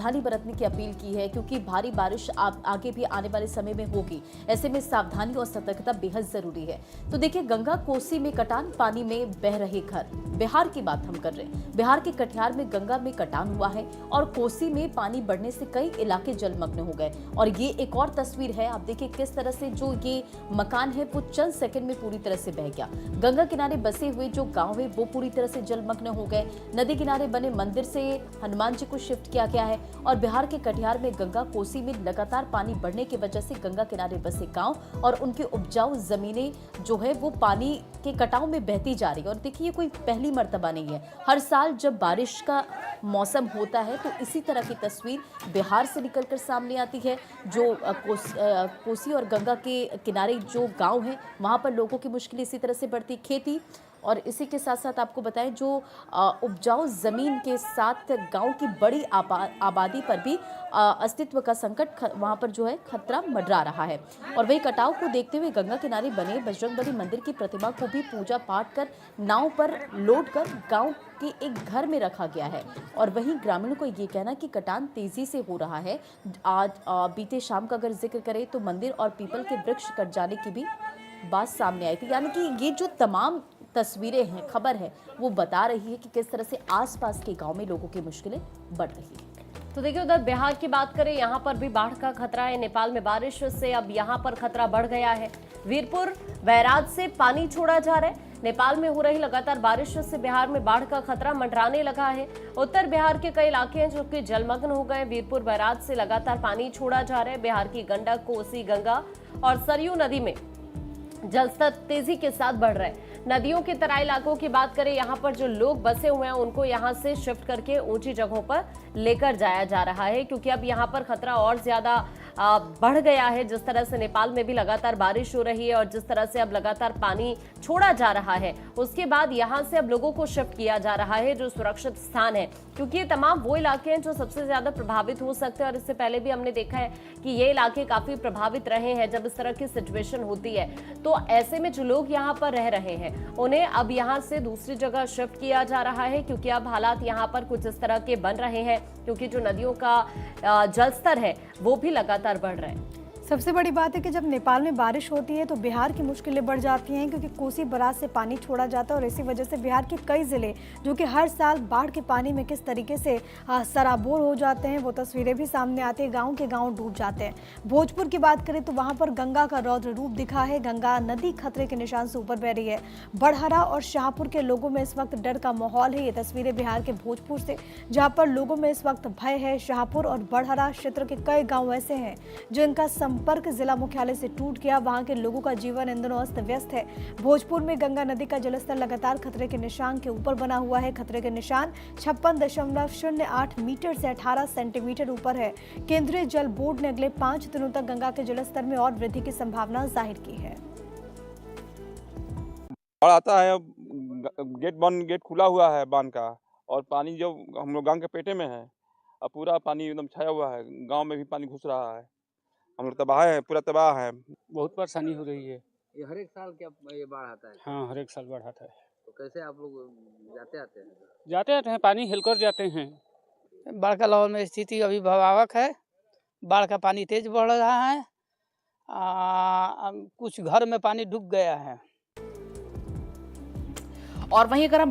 सावधानी बरतने की अपील की है, क्योंकि भारी बारिश आगे भी आने वाले समय में होगी। ऐसे में सावधानी और सतर्कता बेहद जरूरी है। तो देखिए, गंगा कोसी में कटान, पानी में बह रहे घर। बिहार की बात हम कर रहे हैं। बिहार के कटिहार में गंगा में कटान हुआ है और कोसी में पानी बढ़ने से कई इलाके जलमग्न हो गए। और ये एक और तस्वीर है, आप देखिए किस तरह से जो ये मकान है वो चंद सेकंड में पूरी तरह से बह गया। गंगा किनारे बसे हुए जो गांव है वो पूरी तरह से जलमग्न हो गए। नदी किनारे बने मंदिर से हनुमान जी को शिफ्ट किया गया है। और बिहार के कटिहार में गंगा कोसी में लगातार पानी बढ़ने की वजह से गंगा किनारे बसे गांव और उनकी उपजाऊ जमीनें जो है वो पानी के कटाव में बहती जा रही है। और देखिए, ये कोई पहली मर्तबा नहीं है। हर साल जब बारिश का मौसम होता है तो इसी तरह की तस्वीर बिहार से निकलकर सामने आती है। जो कोसी और गंगा के किनारे जो गांव हैं वहां पर लोगों की मुश्किल इसी तरह से बढ़ती। खेती और इसी के साथ साथ आपको बताएं, जो उपजाऊ जमीन के साथ गांव की बड़ी आबादी पर भी अस्तित्व का संकट वहां पर जो है खतरा मंडरा रहा है। और वही कटाव को देखते हुए गंगा किनारे बने बजरंगबली मंदिर की प्रतिमा को भी पूजा पाठ कर नाव पर लोड कर गांव के एक घर में रखा गया है। और वहीं ग्रामीणों को ये कहना कि कटान तेजी से हो रहा है। आज बीते शाम का अगर जिक्र करें तो मंदिर और पीपल के वृक्ष कट जाने की भी बात सामने आई थी। यानी कि ये जो तमाम तस्वीरें हैं, खबर है, वो बता रही है कि किस तरह से आसपास के गांव में लोगों की मुश्किलें बढ़ रही है। तो देखिए, उधर बिहार की बात करें, यहाँ पर भी बाढ़ का खतरा है। नेपाल में बारिश से अब यहाँ पर खतरा बढ़ गया है। वीरपुर बैराज से पानी छोड़ा जा रहा है। नेपाल में हो रही लगातार बारिश से बिहार में बाढ़ का खतरा मंडराने लगा है। उत्तर बिहार के कई इलाके हैं जो कि जलमग्न हो गए। वीरपुर बैराज से लगातार पानी छोड़ा जा रहा है। बिहार की गंडक, कोसी, गंगा और सरयू नदी में जलस्तर तेजी के साथ बढ़ रहा है। नदियों के तराई इलाकों की बात करें, यहाँ पर जो लोग बसे हुए हैं उनको यहाँ से शिफ्ट करके ऊंची जगहों पर लेकर जाया जा रहा है, क्योंकि अब यहाँ पर खतरा और ज्यादा बढ़ गया है। जिस तरह से नेपाल में भी लगातार बारिश हो रही है और जिस तरह से अब लगातार पानी छोड़ा जा रहा है, उसके बाद यहाँ से अब लोगों को शिफ्ट किया जा रहा है जो सुरक्षित स्थान है, क्योंकि ये तमाम वो इलाके हैं जो सबसे ज्यादा प्रभावित हो सकते हैं। और इससे पहले भी हमने देखा है कि ये इलाके काफी प्रभावित रहे हैं जब इस तरह की सिचुएशन होती है। तो ऐसे में जो लोग यहाँ पर रह रहे हैं उन्हें अब यहाँ से दूसरी जगह शिफ्ट किया जा रहा है, क्योंकि अब हालात यहाँ पर कुछ इस तरह के बन रहे हैं, क्योंकि जो नदियों का जलस्तर है वो भी लगातार बढ़ रहा है। सबसे बड़ी बात है कि जब नेपाल में बारिश होती है तो बिहार की मुश्किलें बढ़ जाती हैं, क्योंकि कोसी बराज से पानी छोड़ा जाता है और इसी वजह से बिहार के कई जिले जो कि हर साल बाढ़ के पानी में किस तरीके से सराबोर हो जाते हैं, वो तस्वीरें भी सामने आती है। गांव के गांव डूब जाते हैं। भोजपुर की बात करें तो वहां पर गंगा का रौद्र रूप दिखा है। गंगा नदी खतरे के निशान से ऊपर बह रही है। बड़हरा और शाहपुर के लोगों में इस वक्त डर का माहौल है। ये तस्वीरें बिहार के भोजपुर से, जहाँ पर लोगों में इस वक्त भय है। शाहपुर और बड़हरा क्षेत्र के कई गाँव ऐसे हैं जिनका संपर्क जिला मुख्यालय से टूट गया। वहां के लोगों का जीवन इन दिनों अस्त व्यस्त है। भोजपुर में गंगा नदी का जलस्तर लगातार खतरे के निशान के ऊपर बना हुआ है। खतरे के निशान 56.08 मीटर से 18 सेंटीमीटर ऊपर है। केंद्रीय जल बोर्ड ने अगले 5 दिनों तक गंगा के जलस्तर में और वृद्धि की संभावना जाहिर की है। बाढ़ आता है, गेट खुला हुआ है बांध का, और पानी जो हम लोग गांव के पेटे में है, अब पूरा पानी एकदम छाया हुआ है। गांव में भी पानी घुस रहा है। हम लोग तबाह है, पूरा तबाह है। बहुत परेशानी हो रही है। ये हर एक साल क्या ये बाढ़ आता है? हाँ, हर एक साल बाढ़ आता है। तो कैसे आप लोग जाते आते हैं? जाते आते हैं, पानी हिलकर जाते हैं। बाढ़ का लाहौल में स्थिति अभी भयावह है। बाढ़ का पानी तेज बढ़ रहा है। कुछ घर में पानी डूब गया है। और वहीं अगर हम